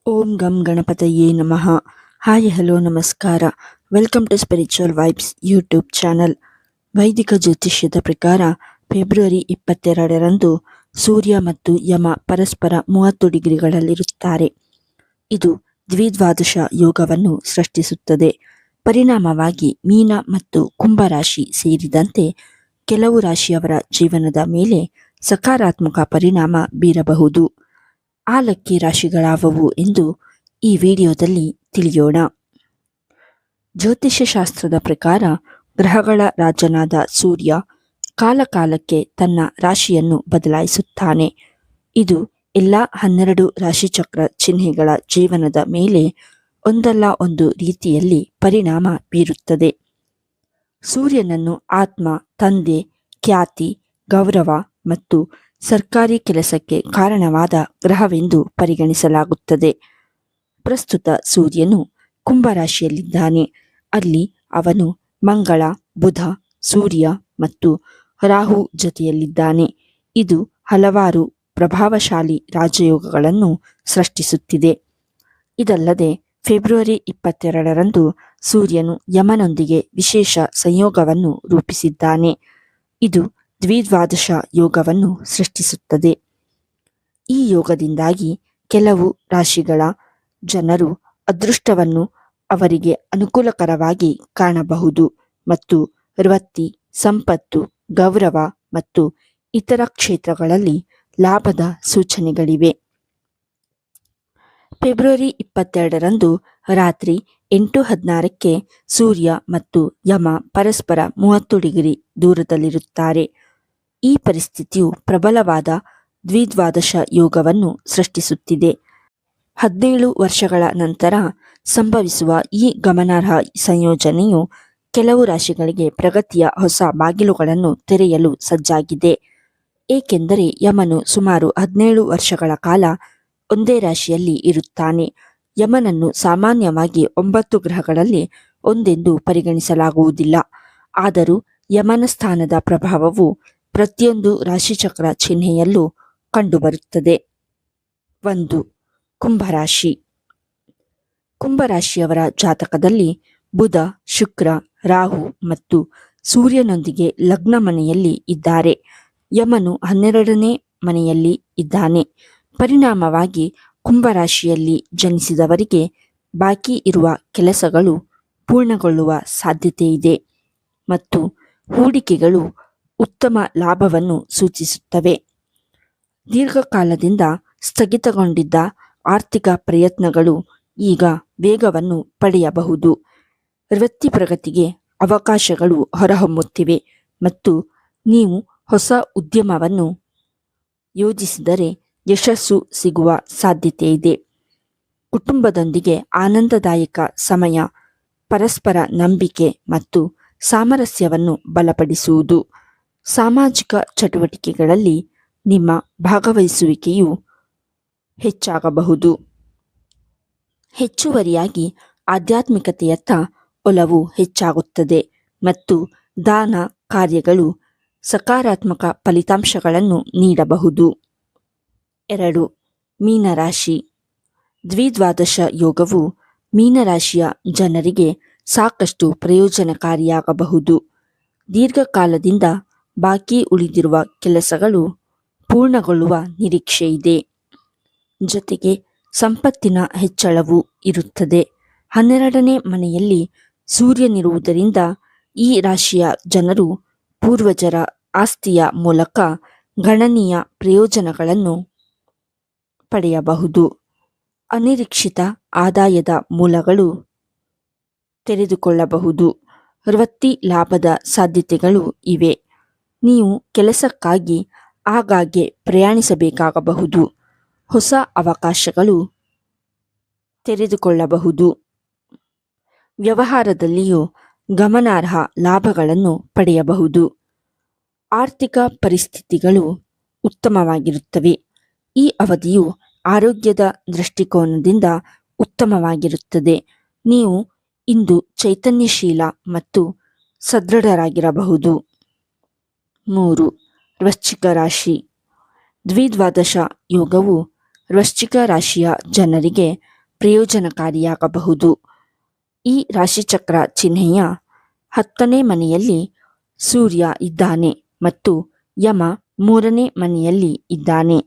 ಓಂ ಗಂ ಗಣಪತಯೇ ನಮಃ. ಹಾಯ್ ಹಲೋ ನಮಸ್ಕಾರ. Welcome to spiritual vibes YouTube channel. ವೈದಿಕ ಜ್ಯೋತಿಷ್ಯದ ಪ್ರಕಾರ ಫೆಬ್ರವರಿ 22ರಂದು ಸೂರ್ಯ ಮತ್ತು ಯಮ ಪರಸ್ಪರ 30 ಡಿಗ್ರಿಗಳಲ್ಲಿರುತ್ತಾರೆ. ಇದು ದ್ವಿದ್ವಾದಶ ಯೋಗವನ್ನು ಸೃಷ್ಟಿಸುತ್ತದೆ. ಪರಿಣಾಮವಾಗಿ ಮೀನ ಮತ್ತು ಕುಂಭ ರಾಶಿ ಸೇರಿದಂತೆ ಕೆಲವು ರಾಶಿಯವರ ಜೀವನದ ಮೇಲೆ ಸಕಾರಾತ್ಮಕ ಪರಿಣಾಮ ಬೀರಬಹುದು. ಆ ಲಕ್ಕಿ ರಾಶಿಗಳಾವವು ಎಂದು ಈ ವಿಡಿಯೋದಲ್ಲಿ ತಿಳಿಯೋಣ. ಜ್ಯೋತಿಷ್ಯ ಶಾಸ್ತ್ರದ ಪ್ರಕಾರ ಗ್ರಹಗಳ ರಾಜನಾದ ಸೂರ್ಯ ಕಾಲಕಾಲಕ್ಕೆ ತನ್ನ ರಾಶಿಯನ್ನು ಬದಲಾಯಿಸುತ್ತಾನೆ. ಇದು ಎಲ್ಲ 12 ರಾಶಿಚಕ್ರ ಚಿಹ್ನೆಗಳ ಜೀವನದ ಮೇಲೆ ಒಂದಲ್ಲ ಒಂದು ರೀತಿಯಲ್ಲಿ ಪರಿಣಾಮ ಬೀರುತ್ತದೆ. ಸೂರ್ಯನನ್ನು ಆತ್ಮ, ತಂದೆ, ಖ್ಯಾತಿ, ಗೌರವ ಮತ್ತು ಸರ್ಕಾರಿ ಕೆಲಸಕ್ಕೆ ಕಾರಣವಾದ ಗ್ರಹವೆಂದು ಪರಿಗಣಿಸಲಾಗುತ್ತದೆ. ಪ್ರಸ್ತುತ ಸೂರ್ಯನು ಕುಂಭರಾಶಿಯಲ್ಲಿದ್ದಾನೆ. ಅಲ್ಲಿ ಅವನು ಮಂಗಳ, ಬುಧ, ಸೂರ್ಯ ಮತ್ತು ರಾಹು ಜೊತೆಯಲ್ಲಿದ್ದಾನೆ. ಇದು ಹಲವಾರು ಪ್ರಭಾವಶಾಲಿ ರಾಜಯೋಗಗಳನ್ನು ಸೃಷ್ಟಿಸುತ್ತಿದೆ. ಇದಲ್ಲದೆ ಫೆಬ್ರವರಿ 22ರಂದು ಸೂರ್ಯನು ಯಮನೊಂದಿಗೆ ವಿಶೇಷ ಸಂಯೋಗವನ್ನು ರೂಪಿಸಿದ್ದಾನೆ. ಇದು ದ್ವಿದ್ವಾದಶ ಯೋಗವನ್ನು ಸೃಷ್ಟಿಸುತ್ತದೆ. ಈ ಯೋಗದಿಂದಾಗಿ ಕೆಲವು ರಾಶಿಗಳ ಜನರು ಅದೃಷ್ಟವನ್ನು ಅವರಿಗೆ ಅನುಕೂಲಕರವಾಗಿ ಕಾಣಬಹುದು ಮತ್ತು ವೃತ್ತಿ, ಸಂಪತ್ತು, ಗೌರವ ಮತ್ತು ಇತರ ಕ್ಷೇತ್ರಗಳಲ್ಲಿ ಲಾಭದ ಸೂಚನೆಗಳಿವೆ. ಫೆಬ್ರವರಿ 22ರಂದು ರಾತ್ರಿ 8:16ಕ್ಕೆ ಸೂರ್ಯ ಮತ್ತು ಯಮ ಪರಸ್ಪರ 30 ಡಿಗ್ರಿ ದೂರದಲ್ಲಿರುತ್ತಾರೆ. ಈ ಪರಿಸ್ಥಿತಿಯು ಪ್ರಬಲವಾದ ದ್ವಿದ್ವಾದಶ ಯೋಗವನ್ನು ಸೃಷ್ಟಿಸುತ್ತಿದೆ. 17 ವರ್ಷಗಳ ನಂತರ ಸಂಭವಿಸುವ ಈ ಗಮನಾರ್ಹ ಸಂಯೋಜನೆಯು ಕೆಲವು ರಾಶಿಗಳಿಗೆ ಪ್ರಗತಿಯ ಹೊಸ ಬಾಗಿಲುಗಳನ್ನು ತೆರೆಯಲು ಸಜ್ಜಾಗಿದೆ. ಏಕೆಂದರೆ ಯಮನು ಸುಮಾರು 17 ವರ್ಷಗಳ ಕಾಲ ಒಂದೇ ರಾಶಿಯಲ್ಲಿ ಇರುತ್ತಾನೆ. ಯಮನನ್ನು ಸಾಮಾನ್ಯವಾಗಿ 9 ಗ್ರಹಗಳಲ್ಲಿ ಒಂದೆಂದು ಪರಿಗಣಿಸಲಾಗುವುದಿಲ್ಲ. ಆದರೂ ಯಮನ ಸ್ಥಾನದ ಪ್ರಭಾವವು ಪ್ರತಿಯೊಂದು ರಾಶಿಚಕ್ರ ಚಿಹ್ನೆಯಲ್ಲೂ ಕಂಡುಬರುತ್ತದೆ. 1. ಕುಂಭರಾಶಿ. ಕುಂಭರಾಶಿಯವರ ಜಾತಕದಲ್ಲಿ ಬುಧ, ಶುಕ್ರ, ರಾಹು ಮತ್ತು ಸೂರ್ಯನೊಂದಿಗೆ ಲಗ್ನ ಮನೆಯಲ್ಲಿ ಇದ್ದಾರೆ. ಯಮನು 12ನೇ ಮನೆಯಲ್ಲಿ ಇದ್ದಾನೆ. ಪರಿಣಾಮವಾಗಿ ಕುಂಭರಾಶಿಯಲ್ಲಿ ಜನಿಸಿದವರಿಗೆ ಬಾಕಿ ಇರುವ ಕೆಲಸಗಳು ಪೂರ್ಣಗೊಳ್ಳುವ ಸಾಧ್ಯತೆ ಇದೆ ಮತ್ತು ಹೂಡಿಕೆಗಳು ಉತ್ತಮ ಲಾಭವನ್ನು ಸೂಚಿಸುತ್ತವೆ. ದೀರ್ಘಕಾಲದಿಂದ ಸ್ಥಗಿತಗೊಂಡಿದ್ದ ಆರ್ಥಿಕ ಪ್ರಯತ್ನಗಳು ಈಗ ವೇಗವನ್ನು ಪಡೆಯಬಹುದು. ವೃತ್ತಿ ಪ್ರಗತಿಗೆ ಅವಕಾಶಗಳು ಹೊರಹೊಮ್ಮುತ್ತಿವೆ ಮತ್ತು ನೀವು ಹೊಸ ಉದ್ಯಮವನ್ನು ಯೋಜಿಸಿದರೆ ಯಶಸ್ಸು ಸಿಗುವ ಸಾಧ್ಯತೆ ಇದೆ. ಕುಟುಂಬದೊಂದಿಗೆ ಆನಂದದಾಯಕ ಸಮಯ, ಪರಸ್ಪರ ನಂಬಿಕೆ ಮತ್ತು ಸಾಮರಸ್ಯವನ್ನು ಬಲಪಡಿಸುವುದು. ಸಾಮಾಜಿಕ ಚಟುವಟಿಕೆಗಳಲ್ಲಿ ನಿಮ್ಮ ಭಾಗವಹಿಸುವಿಕೆಯು ಹೆಚ್ಚಾಗಬಹುದು. ಹೆಚ್ಚುವರಿಯಾಗಿ ಆಧ್ಯಾತ್ಮಿಕತೆಯತ್ತ ಒಲವು ಹೆಚ್ಚಾಗುತ್ತದೆ ಮತ್ತು ದಾನ ಕಾರ್ಯಗಳು ಸಕಾರಾತ್ಮಕ ಫಲಿತಾಂಶಗಳನ್ನು ನೀಡಬಹುದು. 2. ಮೀನರಾಶಿ. ದ್ವಿದ್ವಾದಶ ಯೋಗವು ಮೀನರಾಶಿಯ ಜನರಿಗೆ ಸಾಕಷ್ಟು ಪ್ರಯೋಜನಕಾರಿಯಾಗಬಹುದು. ದೀರ್ಘಕಾಲದಿಂದ ಬಾಕಿ ಉಳಿದಿರುವ ಕೆಲಸಗಳು ಪೂರ್ಣಗೊಳ್ಳುವ ನಿರೀಕ್ಷೆಯಿದೆ. ಜೊತೆಗೆ ಸಂಪತ್ತಿನ ಹೆಚ್ಚಳವೂ ಇರುತ್ತದೆ. 12ನೇ ಮನೆಯಲ್ಲಿ ಸೂರ್ಯನಿರುವುದರಿಂದ ಈ ರಾಶಿಯ ಜನರು ಪೂರ್ವಜರ ಆಸ್ತಿಯ ಮೂಲಕ ಗಣನೀಯ ಪ್ರಯೋಜನಗಳನ್ನು ಪಡೆಯಬಹುದು. ಅನಿರೀಕ್ಷಿತ ಆದಾಯದ ಮೂಲಗಳು ತೆರೆದುಕೊಳ್ಳಬಹುದು. ವೃತ್ತಿ ಲಾಭದ ಸಾಧ್ಯತೆಗಳು ಇವೆ. ನೀವು ಕೆಲಸಕ್ಕಾಗಿ ಆಗಾಗ್ಗೆ ಪ್ರಯಾಣಿಸಬೇಕಾಗಬಹುದು. ಹೊಸ ಅವಕಾಶಗಳು ತೆರೆದುಕೊಳ್ಳಬಹುದು. ವ್ಯವಹಾರದಲ್ಲಿಯೂ ಗಮನಾರ್ಹ ಲಾಭಗಳನ್ನು ಪಡೆಯಬಹುದು. ಆರ್ಥಿಕ ಪರಿಸ್ಥಿತಿಗಳು ಉತ್ತಮವಾಗಿರುತ್ತವೆ. ಈ ಅವಧಿಯು ಆರೋಗ್ಯದ ದೃಷ್ಟಿಕೋನದಿಂದ ಉತ್ತಮವಾಗಿರುತ್ತದೆ. ನೀವು ಇಂದು ಚೈತನ್ಯಶೀಲ ಮತ್ತು ಸದೃಢರಾಗಿರಬಹುದು. 3. ವೃಶ್ಚಿಕ ರಾಶಿ. ದ್ವಿದ್ವಾದಶ ಯೋಗವು ವೃಶ್ಚಿಕ ರಾಶಿಯ ಜನರಿಗೆ ಪ್ರಯೋಜನಕಾರಿಯಾಗಬಹುದು. ಈ ರಾಶಿಚಕ್ರ ಚಿಹ್ನೆಯ 10ನೇ ಮನೆಯಲ್ಲಿ ಸೂರ್ಯ ಇದ್ದಾನೆ ಮತ್ತು ಯಮ 3ನೇ ಮನೆಯಲ್ಲಿ ಇದ್ದಾನೆ.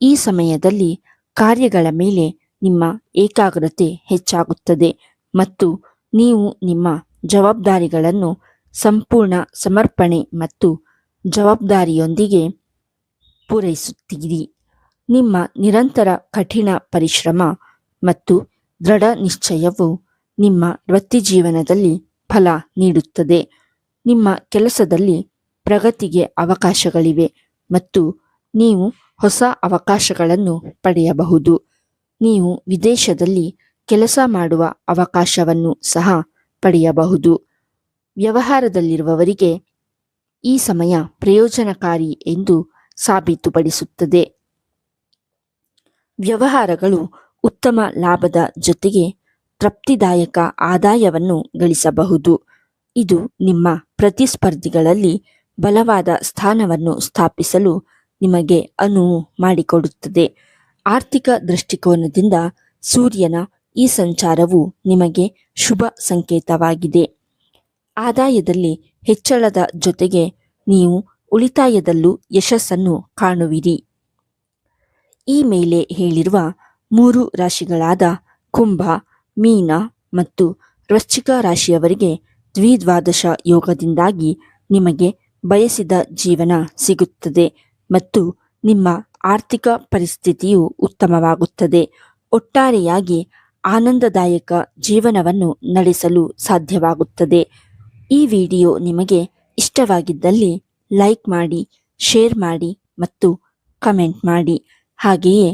ಈ ಸಮಯದಲ್ಲಿ ಕಾರ್ಯಗಳ ಮೇಲೆ ನಿಮ್ಮ ಏಕಾಗ್ರತೆ ಹೆಚ್ಚಾಗುತ್ತದೆ ಮತ್ತು ನೀವು ನಿಮ್ಮ ಜವಾಬ್ದಾರಿಗಳನ್ನು ಸಂಪೂರ್ಣ ಸಮರ್ಪಣೆ ಮತ್ತು ಜವಾಬ್ದಾರಿಯೊಂದಿಗೆ ಪೂರೈಸುತ್ತೀರಿ. ನಿಮ್ಮ ನಿರಂತರ ಕಠಿಣ ಪರಿಶ್ರಮ ಮತ್ತು ದೃಢ ನಿಶ್ಚಯವು ನಿಮ್ಮ ವೃತ್ತಿಜೀವನದಲ್ಲಿ ಫಲ ನೀಡುತ್ತದೆ. ನಿಮ್ಮ ಕೆಲಸದಲ್ಲಿ ಪ್ರಗತಿಗೆ ಅವಕಾಶಗಳಿವೆ ಮತ್ತು ನೀವು ಹೊಸ ಅವಕಾಶಗಳನ್ನು ಪಡೆಯಬಹುದು. ನೀವು ವಿದೇಶದಲ್ಲಿ ಕೆಲಸ ಮಾಡುವ ಅವಕಾಶವನ್ನು ಸಹ ಪಡೆಯಬಹುದು. ವ್ಯವಹಾರದಲ್ಲಿರುವವರಿಗೆ ಈ ಸಮಯ ಪ್ರಯೋಜನಕಾರಿ ಎಂದು ಸಾಬೀತುಪಡಿಸುತ್ತದೆ. ವ್ಯವಹಾರಗಳು ಉತ್ತಮ ಲಾಭದ ಜೊತೆಗೆ ತೃಪ್ತಿದಾಯಕ ಆದಾಯವನ್ನು ಗಳಿಸಬಹುದು. ಇದು ನಿಮ್ಮ ಪ್ರತಿಸ್ಪರ್ಧಿಗಳಲ್ಲಿ ಬಲವಾದ ಸ್ಥಾನವನ್ನು ಸ್ಥಾಪಿಸಲು ನಿಮಗೆ ಅನುವು ಮಾಡಿಕೊಡುತ್ತದೆ. ಆರ್ಥಿಕ ದೃಷ್ಟಿಕೋನದಿಂದ ಸೂರ್ಯನ ಈ ಸಂಚಾರವು ನಿಮಗೆ ಶುಭ ಸಂಕೇತವಾಗಿದೆ. ಆದಾಯದಲ್ಲಿ ಹೆಚ್ಚಳದ ಜೊತೆಗೆ ನೀವು ಉಳಿತಾಯದಲ್ಲೂ ಯಶಸ್ಸನ್ನು ಕಾಣುವಿರಿ. ಈ ಮೇಲೆ ಹೇಳಿರುವ 3 ರಾಶಿಗಳಾದ ಕುಂಭ, ಮೀನ ಮತ್ತು ವೃಶ್ಚಿಕ ರಾಶಿಯವರಿಗೆ ದ್ವಿದ್ವಾದಶ ಯೋಗದಿಂದಾಗಿ ನಿಮಗೆ ಬಯಸಿದ ಜೀವನ ಸಿಗುತ್ತದೆ ಮತ್ತು ನಿಮ್ಮ ಆರ್ಥಿಕ ಪರಿಸ್ಥಿತಿಯು ಉತ್ತಮವಾಗುತ್ತದೆ. ಒಟ್ಟಾರೆಯಾಗಿ ಆನಂದದಾಯಕ ಜೀವನವನ್ನು ನಡೆಸಲು ಸಾಧ್ಯವಾಗುತ್ತದೆ. ಈ ವಿಡಿಯೋ ನಿಮಗೆ ಇಷ್ಟವಾಗಿದ್ದಲ್ಲಿ ಲೈಕ್ ಮಾಡಿ, ಶೇರ್ ಮಾಡಿ ಮತ್ತು ಕಮೆಂಟ್ ಮಾಡಿ. ಹಾಗೆಯೇ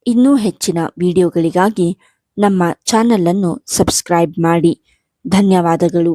ಇನ್ನೂ ಹೆಚ್ಚಿನ ವಿಡಿಯೋಗಳಿಗಾಗಿ ನಮ್ಮ ಚಾನಲನ್ನು ಸಬ್ಸ್ಕ್ರೈಬ್ ಮಾಡಿ. ಧನ್ಯವಾದಗಳು.